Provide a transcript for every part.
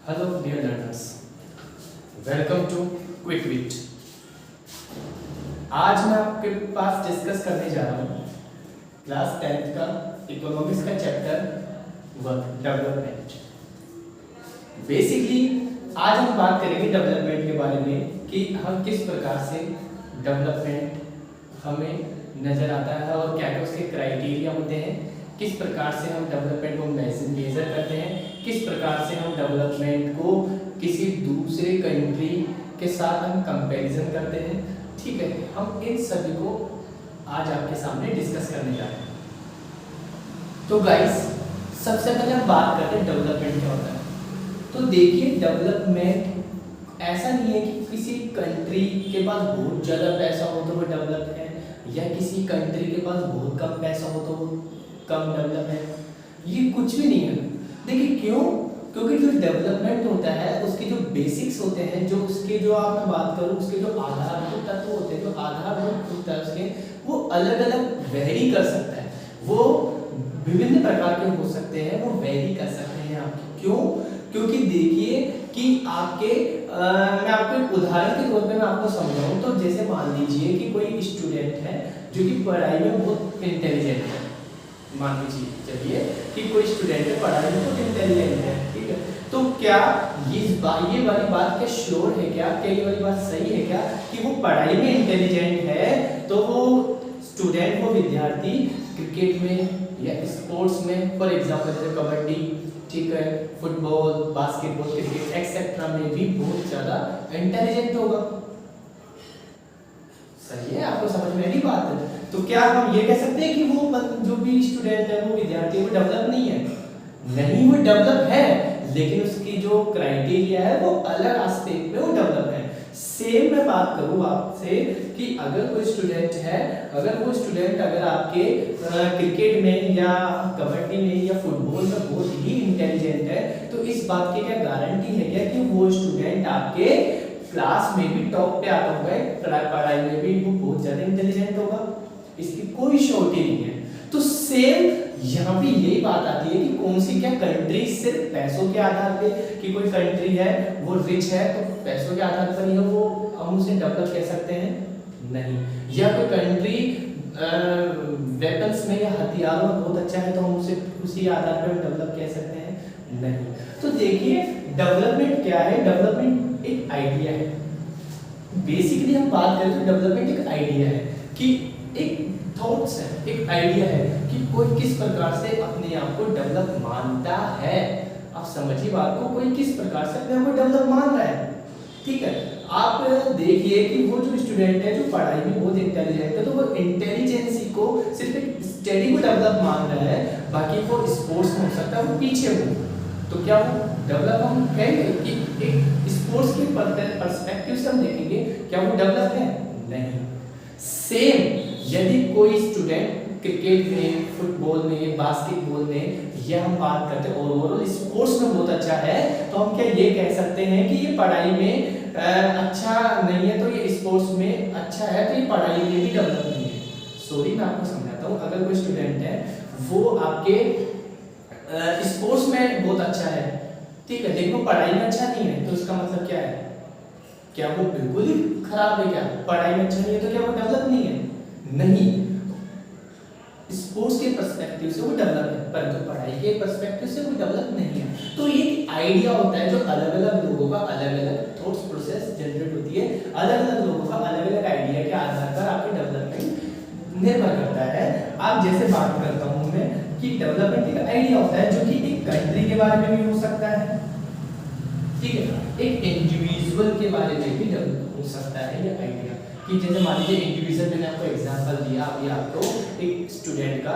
Hello dear learners, welcome to Quick Wit. आज मैं आपके पास डिस्कस करने जा रहा हूँ क्लास 10th का इकोनॉमिक्स का चैप्टर वर्क डेवलपमेंट। बेसिकली आज हम बात करेंगे डेवलपमेंट के बारे में कि हम किस प्रकार से डेवलपमेंट हमें नज़र आता है और क्या क्या उसके क्राइटेरिया होते हैं, किस प्रकार से हम डेवलपमेंट को मेजर करते हैं, किस प्रकार से हम डेवलपमेंट को किसी दूसरे कंट्री के साथ हम कंपैरिजन करते हैं। ठीक है, हम इन सभी को आज आपके सामने डिस्कस करने जा रहे हैं। तो गाइस, सबसे पहले हम बात करते हैं डेवलपमेंट क्या होता है। तो देखिए, डेवलपमेंट ऐसा नहीं है कि किसी कंट्री के पास बहुत ज़्यादा पैसा हो तो वो डेवलप है, या किसी कंट्री के पास बहुत कम पैसा हो तो वो कम डेवलप है। ये कुछ भी नहीं है। देखिए क्यों? क्योंकि जो डेवलपमेंट होता है उसके जो बेसिक्स होते हैं, जो उसके जो आप मैं बात करूँ उसके जो आधारभूत तत्व होते हैं, जो आधारभूत होता है उसके, वो अलग अलग वेरी कर सकता है। वो विभिन्न प्रकार के हो सकते हैं, वो वेरी कर सकते हैं आपके। क्यों? क्योंकि देखिए कि आपके मैं आपको एक उदाहरण के तौर पे मैं आपको समझाऊं तो जैसे मान लीजिए कि कोई स्टूडेंट है जो कि पढ़ाई में बहुत इंटेलिजेंट है। मान लीजिए चलिए कि कोई स्टूडेंट है पढ़ाई में बहुत इंटेलिजेंट है, ठीक है। तो क्या ये वाली बात क्या श्योर है, क्या ये वाली बात सही है क्या कि वो पढ़ाई में इंटेलिजेंट है तो वो स्टूडेंट, वो विद्यार्थी क्रिकेट में या स्पोर्ट्स में, फॉर एग्जांपल जैसे कबड्डी, ठीक है, फुटबॉल, बास्केटबॉल, क्रिकेट एक्सेट्रा में भी बहुत ज़्यादा इंटेलिजेंट होगा? सही है, आपको समझ में आई बात है। तो क्या हम ये कह सकते हैं कि वो जो भी स्टूडेंट है, वो विद्यार्थी, वो डेवलप नहीं है? नहीं, वो डेवलप है, लेकिन उसकी जो क्राइटेरिया है वो अलग एस्पेक्ट में वो डेवलप है। सेम मैं बात करूँ आपसे कि अगर कोई स्टूडेंट है, अगर वो स्टूडेंट अगर आपके क्रिकेट में या कबड्डी में या फुटबॉल में बहुत ही इंटेलिजेंट है, तो इस बात की क्या गारंटी है क्या कि वो स्टूडेंट आपके क्लास में भी टॉप पे आता होगा, पढ़ाई में भी वो बहुत ज्यादा इंटेलिजेंट होगा? इसकी कोई श्योरिटी नहीं है। तो सेम यहाँ पे यही बात आती है कि कौन सी क्या कंट्री सिर्फ पैसों के आधार पे, कि कोई कंट्री है वो रिच है तो पैसों के आधार पर ही वो हम उसे डेवलप कह सकते हैं? नहीं। या कोई कंट्री वेपन्स में या हथियारों में बहुत अच्छा है तो हम उसे उसी आधार पर डेवलप कह सकते हैं? नहीं। तो देखिए, डेवलपमेंट क्या है? डेवलपमेंट एक आइडिया है। बेसिकली हम बात करें तो डेवलपमेंट एक आइडिया है कि एक थॉट्स है, एक आइडिया है कि कोई किस प्रकार से अपने आप को डेवलप मानता है। आप समझिए बात को, कोई किस प्रकार से अपने आप को डेवलप मान रहा है। ठीक है, आप देखिए कि वो जो स्टूडेंट है जो पढ़ाई में बहुत इंटेलिजेंट है, तो वो इंटेलिजेंसी को सिर्फ एक स्टडी को डेवलप मान रहा है, बाकी वो स्पोर्ट्स में हो सकता है वो पीछे हो, तो क्या वो डेवलप हम कहेंगे कि एक स्पोर्ट्स के पर्सपेक्टिव से हम देखेंगे क्या वो डेवलप है? नहीं। सेम यदि कोई स्टूडेंट क्रिकेट में, फुटबॉल में, बास्केटबॉल में, या हम बात करते हैं ओवरऑल स्पोर्ट्स में बहुत अच्छा है, तो हम क्या ये कह सकते हैं कि ये पढ़ाई में अच्छा नहीं है तो ये स्पोर्ट्स में अच्छा है तो ये पढ़ाई में भी डेवलप नहीं है? सॉरी, मैं आपको समझाता हूँ। अगर कोई स्टूडेंट है वो आपके स्पोर्ट्स में बहुत अच्छा है, ठीक है, लेकिन वो पढ़ाई में अच्छा नहीं है, तो इसका मतलब क्या है? क्या वो बिल्कुल ही खराब है? क्या पढ़ाई में अच्छा नहीं है तो क्या वो डेवलप नहीं है? नहीं। स्पोर्ट्स के पर्सपेक्टिव से वो डेवलप है, परंतु पढ़ाई के पर्सपेक्टिव से वो डेवलप नहीं है। तो ये आइडिया होता है जो अलग अलग लोगों का अलग अलग थॉट्स प्रोसेस जनरेट होती है, अलग अलग लोगों का अलग अलग आइडिया के आधार पर आपकी डेवलपमेंट निर्भर करता है। आप जैसे बात करता हूँ मैं कि डेवलपमेंट एक आइडिया होता है जो कि एक कंट्री के बारे में भी हो सकता है, ठीक है, एक इंडिविजुअल के बारे में भी डेवलप हो सकता है ये आइडिया। कि जैसे मान लीजिए इंडिविजुअल, मैंने आपको एग्जांपल दिया, अभी आपको एक स्टूडेंट का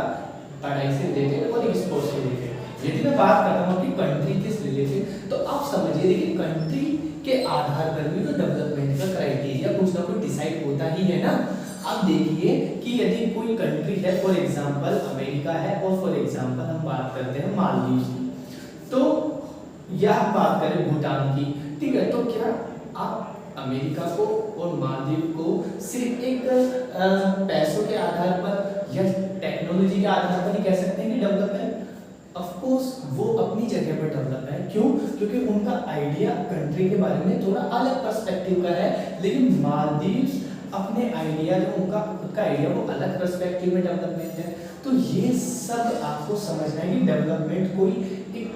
पढ़ाई से रिलेटेड और एक स्पोर्ट्स से रिलेटेड। यदि मैं बात करता हूँ कि कंट्री के रिलेटेड, तो आप समझिए देखिए कंट्री के आधार पर भी तो डेवलपमेंट का क्राइटेरिया कुछ ना कुछ डिसाइड होता ही है ना। आप देखिए कि यदि कोई कंट्री है, फॉर एग्जांपल अमेरिका है, और फॉर एग्जांपल हम बात करते हैं मालदीव की, तो या हम बात करें भूटान की, ठीक है, तो क्या आप अमेरिका को और मालदीव को सिर्फ एक पैसों के आधार पर या टेक्नोलॉजी के आधार पर ही कह सकते हैं कि डेवलप है? ऑफ कोर्स वो अपनी जगह पर डेवलप है। क्यों? क्योंकि उनका आइडिया कंट्री के बारे में थोड़ा अलग पर्सपेक्टिव का है, लेकिन मालदीव अपने आइडिया जो उनका खुद का आइडिया वो अलग पर्सपेक्टिव में डेवलपमेंट है। तो ये सब आपको समझना है कि डेवलपमेंट कोई एक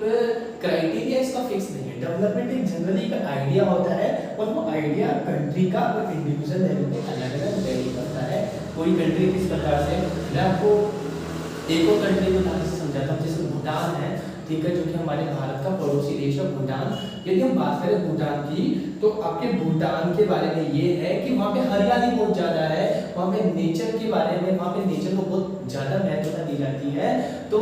क्राइटेरिया इसका फिक्स नहीं है। डेवलपमेंट एक जनरली का आइडिया होता है और वो आइडिया कंट्री का और इंडिविजुअल लेवल पे अलग अलग वेरी करता है। कोई कंट्री किस प्रकार से, मैं आपको एक और कंट्री को ध्यान से समझाता हूँ, जैसे भूटान है, ठीक है, जो कि हमारे भारत का पड़ोसी देश है भूटान। यदि हम बात करें भूटान की, तो आपके भूटान के बारे में ये है कि वहाँ पे हरियाली बहुत ज़्यादा है, वहाँ पे नेचर के बारे में, वहाँ पे नेचर को बहुत ज़्यादा महत्वता दी जाती है। तो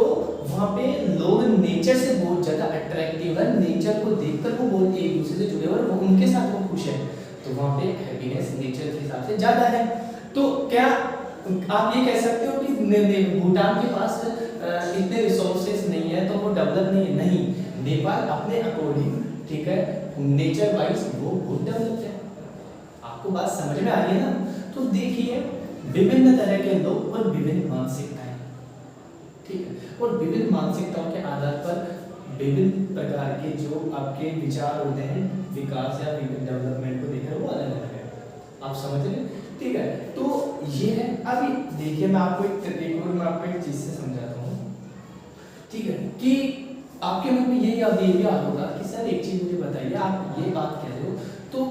वहाँ पे लोग नेचर से बहुत ज़्यादा अट्रैक्टिव है, नेचर को देखकर वो बहुत एक दूसरे से जुड़े हुए और उनके साथ वो खुश है। तो वहाँ पे हैप्पीनेस नेचर के हिसाब से ज़्यादा है। तो क्या आप ये कह सकते हो कि भूटान के पास इतने रिसोर्सेज नहीं है तो वो डेवलप नहीं है? नहीं, नेपाल अपने अकॉर्डिंग, ठीक है, नेचर वाइज वो बहुत डेवलप्ड है। आपको बात समझ में आ रही है ना? तो देखिए, विभिन्न तरह के लोग और विभिन्न मानसिकताएं, ठीक है, और विभिन्न मानसिकताओं के आधार पर विभिन्न प्रकार के जो आपके विचार होते हैं विकास या डेवलपमेंट को देखकर वो अलग अलग है। आप समझ रहे हैं? ठीक है, तो ये है। अभी देखिए, मैं आपको एक चीज से समझाता हूँ, ठीक है, कि आपके मन में ये याद होगा कि सर एक चीज मुझे बताइए, आप ये बात कह रहे हो तो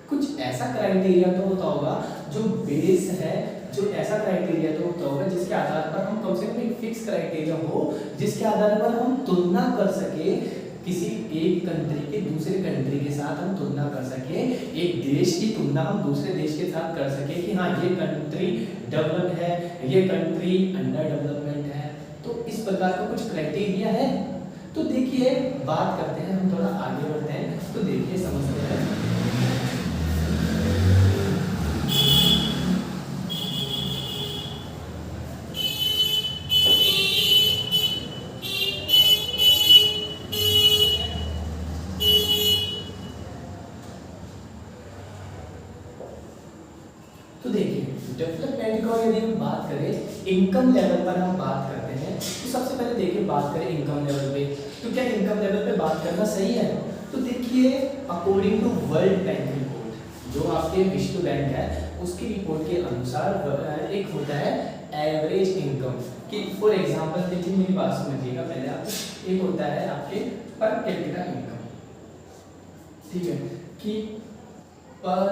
कुछ ऐसा क्राइटेरिया तो होता होगा जो बेस है, जो ऐसा क्राइटेरिया तो होता होगा जिसके आधार पर हम कम से कम एक फिक्स क्राइटेरिया हो, जिसके आधार पर हम तुलना कर सके, किसी एक कंट्री के दूसरे कंट्री के साथ हम तुलना कर सके, एक देश की तुलना हम दूसरे देश के साथ कर सके कि हाँ ये कंट्री डेवलप्ड है, ये कंट्री अंडर डेवलपमेंट है। तो इस प्रकार का कुछ क्राइटेरिया है। तो देखिए, बात करते हैं, हम थोड़ा आगे बढ़ते हैं, तो देखिए समझते हैं। तो देखिए, डेवलपमेंट को यदि हम बात करें, इनकम लेवल पर हम बात करते हैं, तो सबसे पहले देखिए बात करें इनकम लेवल पे, तो क्या इनकम लेवल पे बात करना सही है? तो देखिए, according to World Bank report, जो आपके विश्व बैंक है उसकी रिपोर्ट के अनुसार एक होता है एवरेज इनकम, कि फॉर एग्जांपल देखिए, मेरी बात समझिएगा पहले आप, एक होता है आपके पर कैपिटा इनकम, ठीक है, कि पर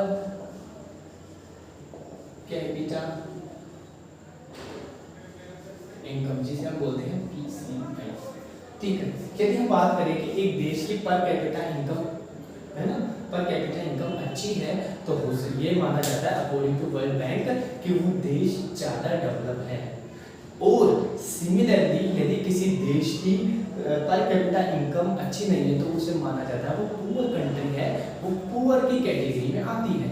कैपिटा इनकम जिसे हम बोलते हैं PCI, ठीक है। यदि हम बात करें कि एक देश की पर कैपिटा इनकम है ना, पर कैपिटा इनकम अच्छी है, तो ये माना जाता है अकॉर्डिंग टू वर्ल्ड बैंक कि वो देश ज़्यादा डेवलप है। और सिमिलरली, यदि किसी देश की पर कैपिटा इनकम अच्छी नहीं है, तो उसे माना जाता है वो पुअर कंट्री है, वो पुअर की कैटेगरी में आती है,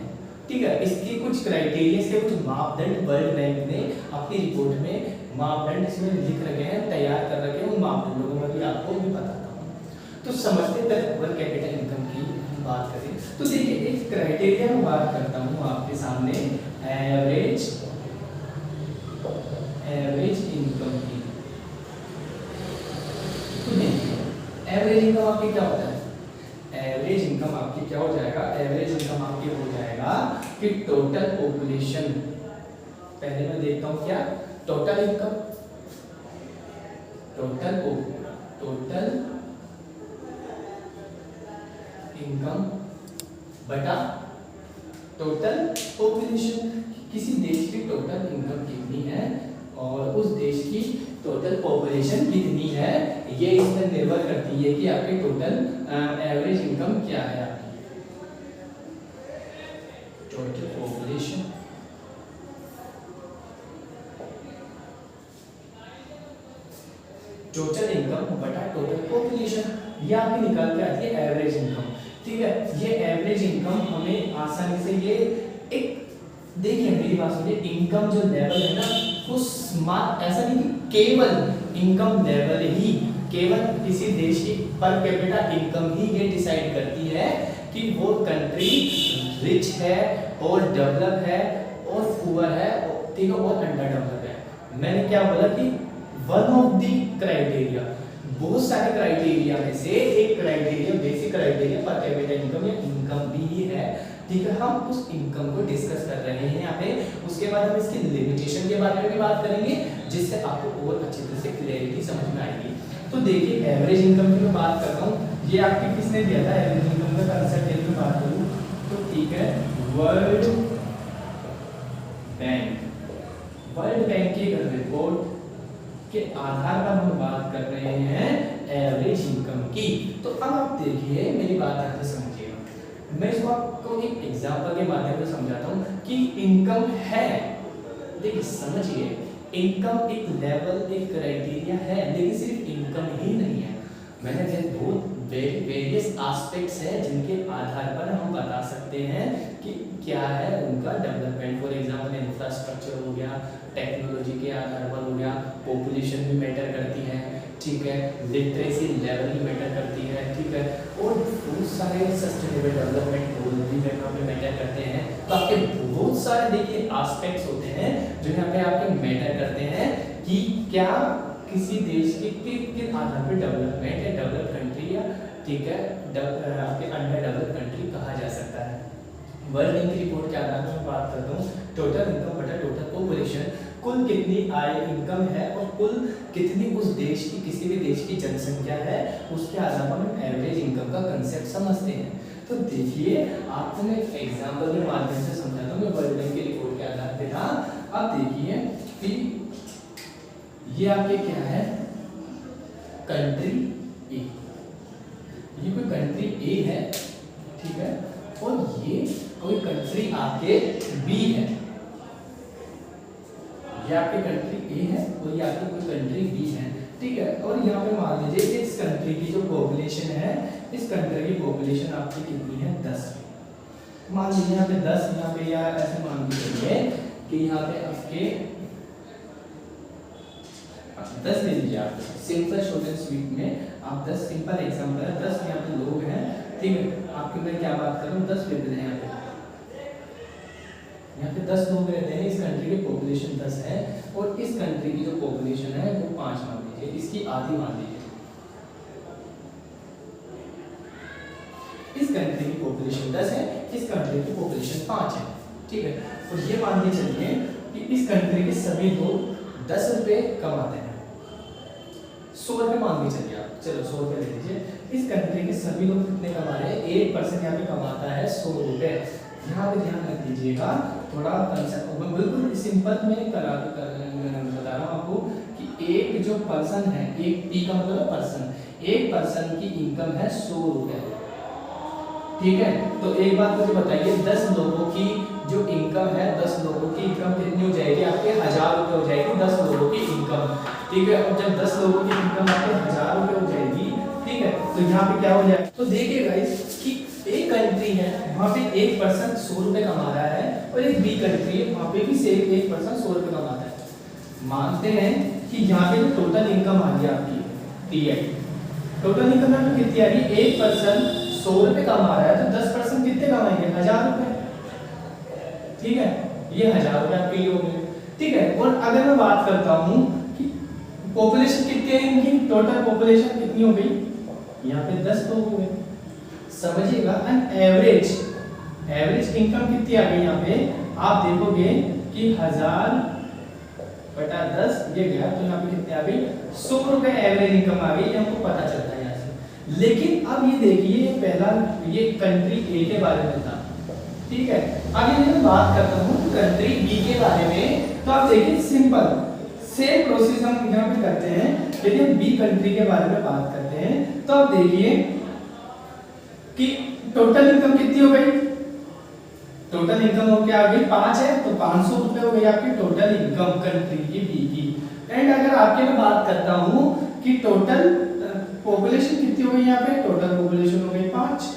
ठीक है। इसके कुछ क्राइटेरिया, इसके कुछ मापदंड वर्ल्ड बैंक ने अपनी रिपोर्ट में मापदंड इसमें लिख रखे हैं, तैयार कर रखे हैं, उन मापदंडों को मैं भी आपको भी बताता हूँ। तो समझते तक पर कैपिटा इनकम की हम बात करें, तो देखिए एक क्राइटेरिया में बात करता हूँ आपके सामने, एवरेज इनकम की। तो देखिए, एवरेज इनकम आपकी क्या होता है? एवरेज इनकम आपकी क्या हो जाएगा? एवरेज इनकम आपकी हो जाएगा कि टोटल पॉपुलेशन, पहले मैं देखता हूं क्या, टोटल इनकम, टोटल इनकम बटा टोटल पॉपुलेशन, किसी देश की टोटल इनकम कितनी है और उस देश की टोटल पॉपुलेशन कितनी है, ये इसमें निर्भर करती है कि आपकी टोटल एवरेज इनकम क्या है। आपकी टोटल पॉपुलेशन टोटल इनकम बटा टोटल पॉपुलेशन, ये आपकी निकाल के आती है एवरेज इनकम, ठीक है। ये एवरेज इनकम हमें आसानी से, ये एक देखिए मेरी बात सुनिए, इनकम जो लेवल है ना, वो ऐसा नहीं कि केवल इनकम लेवल ही, केवल किसी देश की पर कैपिटा इनकम ही ये डिसाइड करती है कि वो कंट्री रिच है और डेवलप है और पुअर है, ठीक है, और अंडर डेवलप है। मैंने क्या बोला कि वन ऑफ द क्राइटेरिया, बहुत सारे क्राइटेरिया में से एक criteria, basic criteria per capita income या इनकम भी है। ठीक है, हम उस इनकम को डिस्कस कर रहे हैं यहाँ पे। उसके बाद हम इसकी लिमिटेशन के बारे में भी बात करेंगे, जिससे आपको और अच्छी तरह से क्लैरिटी समझ में आएगी। तो देखिए, एवरेज इनकम की मैं बात करता हूँ, ये आपके किसने दिया था एवरेज इनकम का कंसेप्ट, यदि मैं बात करूँ तो ठीक है, वर्ल्ड बैंक की रिपोर्ट के आधार पर हम बात कर रहे हैं एवरेज इनकम की। तो अब आप देखिए, मेरी बात ध्यान से समझिएगा, मैं इसको आपको एक एग्जांपल के माध्यम से समझाता हूं कि इनकम है। देखिए समझिए, इनकम एक लेवल, एक क्राइटेरिया है, लेकिन सिर्फ इनकम ही नहीं है। मैंने दो वेरियस एस्पेक्ट्स हैं जिनके आधार पर हम बता सकते हैं कि क्या है उनका डेवलपमेंट। फॉर एग्जांपल इंफ्रास्ट्रक्चर हो गया, टेक्नोलॉजी के आधार पर हो गया, पॉपुलेशन भी मैटर करती है, ठीक है, लिटरेसी लेवल भी मैटर करती है, ठीक है, और बहुत सारे सस्टेनेबल डेवलपमेंट गोल भी मैटर करते हैं। तो आपके बहुत सारे देखिए एस्पेक्ट्स होते हैं जो यहाँ पे आपके मैटर करते हैं कि क्या किसी देश के किस आधार पर डेवलपमेंट है, डेवलप कंट्री या ठीक है आपके अंडर डेवलप कंट्री कहा जा सकता है। वर्ल्ड बैंक की रिपोर्ट के आधार पर मैं बात करता हूँ टोटल इनकम बटा टोटल पॉपुलेशन, कुल कितनी आय इनकम है और कुल कितनी उस देश की, किसी भी देश की जनसंख्या है, उसके आधार पर हम एवरेज इनकम का कंसेप्ट समझते हैं। तो देखिए, आपको मैं एग्जांपल के माध्यम से समझाता हूँ, मैं वर्ल्ड बैंक की रिपोर्ट के आधार पर था। अब देखिए कि ये आपके क्या है, कंट्री ए, ये कोई कंट्री ए है, ठीक है, और ये कोई कंट्री आपके बी है। ये आपके कंट्री ए है और ये आपकी कोई कंट्री बी है, ठीक है। और यहाँ पे मान लीजिए इस कंट्री की जो पॉपुलेशन है, इस कंट्री की पॉपुलेशन आपकी कितनी है, 10। मान लीजिए यहाँ पे 10, यहाँ पे या ऐसे मान लीजिए कि यहाँ पे आपके 10 ले लीजिए आप, सिंपल शॉर्ट एंड स्वीट में आप 10, सिंपल एग्जांपल है, 10 यहाँ पे लोग हैं, ठीक है। आपके मैं क्या बात कर रहा हूँ, 10 लेते हैं यहाँ पे 10 लोग रहते हैं, इस कंट्री की पॉपुलेशन 10 है और इस कंट्री की जो पॉपुलेशन है वो 5 मान लीजिए, इसकी आधी मान लीजिए। इस कंट्री की पॉपुलेशन 10 है, इस कंट्री की पॉपुलेशन 5 है, ठीक है। और ये मान के चलिए कि इस कंट्री के सभी लोग 10 रुपए कमाते हैं, 100 रुपए मान के चलिए आप, चलो 100 रुपए ले लीजिए। इस कंट्री के सभी लोग कितने कमा रहे हैं, 1% यहाँ पे कमाता है 100 रुपए। यहाँ पे ध्यान रख दीजिएगा, थोड़ा कंसेप्ट बिल्कुल सिंपल में बता रहा हूँ आपको कि एक जो पर्सन है, एक पी का मतलब पर्सन, एक पर्सन की इनकम है 100 रुपए, ठीक है। तो एक बात मुझे बताइए, 10 लोगों की जो इनकम है, 10 लोगों की इनकम कितनी हो जाएगी आपके, 1000 रुपए हो जाएगी 10 लोगों की इनकम, ठीक है। और जब 10 लोगों की इनकम आपके 1000 रुपए हो जाएगी, ठीक है, तो यहाँ पे क्या हो जाएगा, तो देखिए गाइस कि एक कंट्री है वहाँ पे एक पर्सन 100 रुपए कमा रहा है और एक बी कंट्री है वहाँ पे भी सेम एक पर्सन 100 रुपए कमाता है। मानते हैं कि यहाँ पे जो टोटल इनकम आ गई आपकी टीआई, टोटल इनकम में कितनी आ रही, एक पर्सन 100 रुपए कमा रहा है, तो 10% कितने कमाएंगे, 1000 रुपए, ठीक है। ये 1000 रुपए आपके लिए हो गए, ठीक है। और अगर मैं बात करता हूँ कि पॉपुलेशन कितनी है इनकी, टोटल पॉपुलेशन कितनी हो गई, यहाँ पे 10 लोग हो गए, समझिएगा। एंड एवरेज इनकम कितनी आ गई यहाँ पे, आप देखोगे कि 1000 बटा 10 ये गया, तो यहाँ पे कितने आ गई, 100 रुपए एवरेज इनकम आ गई, हमको पता चलता है यहाँ से। लेकिन अब ये देखिए, पहला ये कंट्री ए के बारे में था, ठीक है। आगे मैं बात करता हूँ कंट्री बी के बारे में, तो आप देखिए सिंपल सेम प्रोसेस हम यहाँ पे करते हैं। यदि हम बी कंट्री के बारे में बात करते हैं तो आप देखिए कि टोटल इनकम कितनी हो गई, टोटल इनकम हो गया आगे 5 है, तो 500 रुपए हो गई आपकी टोटल इनकम कंट्री की बी की। एंड अगर आपके मैं बात करता हूँ कि टोटल पॉपुलेशन कितनी हो गई, यहाँ पे टोटल पॉपुलेशन हो गई 5,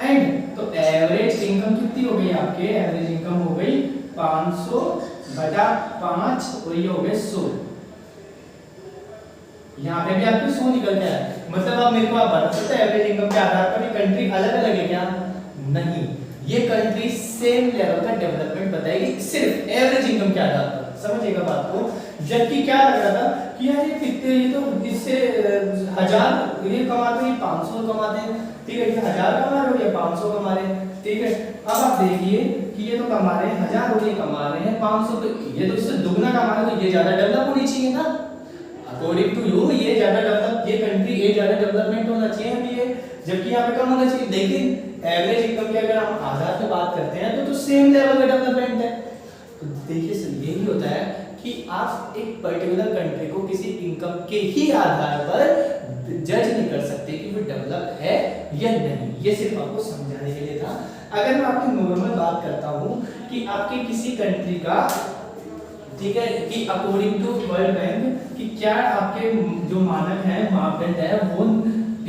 एंड तो एवरेज इनकम कितनी हो गई आपके, एवरेज इनकम हो गई 500 बटा 5 और ये हो गए 100। यहाँ पे भी आपके 100 निकल गया है, मतलब आप मेरे को आप बता सकते हैं एवरेज इनकम के आधार पर ये कंट्री अलग अलग है क्या, नहीं, ये कंट्री सेम लेवल का डेवलपमेंट बताएगी सिर्फ एवरेज इनकम के आधार पर, समझिएगा बात को। जबकि क्या लग रहा था कि यार ये कितने, ये तो इससे 1000 ये कमाते हैं, 500 कमाते हैं, ठीक है, ये 1000 कमा रहे हो, ये 500 कमा रहे हैं, ठीक है। अब आप देखिए कि ये तो कमा रहे हैं 1000 और ये कमा रहे हैं 500, तो ये तो इससे दुगना कमा रहे हैं, तो ये ज्यादा डेवलप होनी चाहिए ना अकॉर्डिंग टू यू, ये ज्यादा डेवलप, ये कंट्री ये ज्यादा डेवलपमेंट होना चाहिए अभी ये, जबकि यहाँ पे कम होना चाहिए। लेकिन एवरेज इनकम की अगर हम आधार पे बात करते हैं तो सेम लेवल का डेवलपमेंट है। तो देखिए सर यही होता है कि आप एक पर्टिकुलर कंट्री को किसी इनकम के ही आधार पर जज नहीं कर सकते कि वो डेवलप है या नहीं। ये सिर्फ आपको समझाने के लिए था। अगर मैं आपकी नॉर्मल बात करता हूँ कि आपके किसी कंट्री का, ठीक है, कि अकॉर्डिंग टू वर्ल्ड बैंक कि क्या आपके जो मानक है, मापदंड है, वो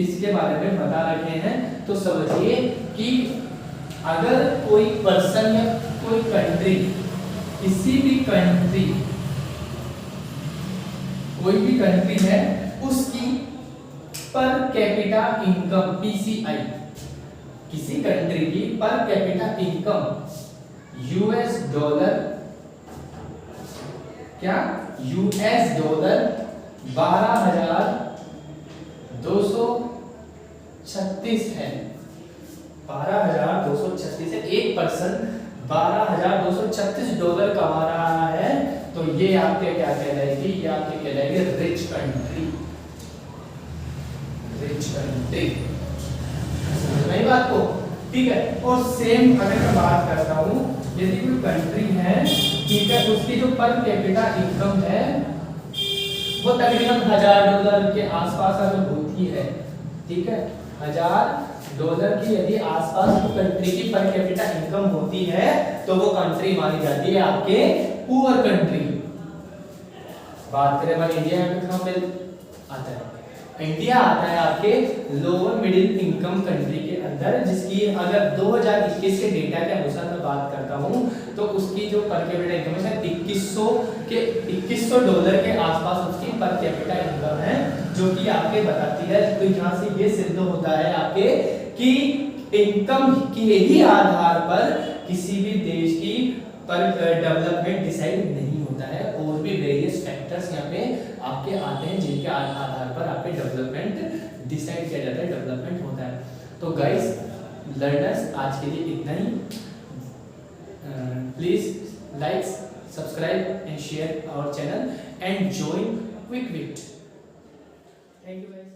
इसके बारे में बता रखे हैं, तो समझिए कि अगर कोई पर्सन या कोई कंट्री, किसी भी कंट्री, कोई भी कंट्री है, उसकी पर कैपिटा इनकम पीसीआई, किसी कंट्री की per capita income US dollar, क्या यूएस डॉलर 12,236 है, 12,236 है। एक पर्सन 12,236 डॉलर कमा रहा है, तो ये आपके क्या कहलाएगी, ये आपके कहलाएगी रिच कंट्री, रिच कंट्री। समझ में आई बात को, ठीक है। और सेम अगर मैं बात करता हूँ, यदि कोई कंट्री है, ठीक है, उसकी जो पर कैपिटा इनकम है वो तकरीबन $1000 के आसपास अगर होती है, ठीक है, $1000 की यदि आसपास कंट्री की पर कैपिटा इनकम होती है, तो वो कंट्री मानी जाती है आपके पुअर कंट्री। बात करें हमारे इंडिया में कहां पे आता है, इंडिया आता है आपके लोअर मिडिल इनकम कंट्री के अंदर, जिसकी अगर 2021 के डेटा के अनुसार मैं बात करता हूं, तो उसकी जो पर कैपिटा इनकम है $2100 के आसपास उसकी पर कैपिटा इनकम है, जो कि आपके बताती है। तो यहाँ से ये सिद्ध होता है आपके कि इनकम के ही आधार पर किसी भी देश की पर डेवलपमेंट डिसाइड नहीं होता है, और भी वेरियस फैक्टर्स यहाँ पे आपके आते हैं, जिनके आधार पर आपके डेवलपमेंट डिसाइड किया जाता है, डेवलपमेंट होता है। तो गाइस लर्नर्स, आज के लिए इतना ही। Please like, subscribe and share our channel and join QuickWit. Thank you guys.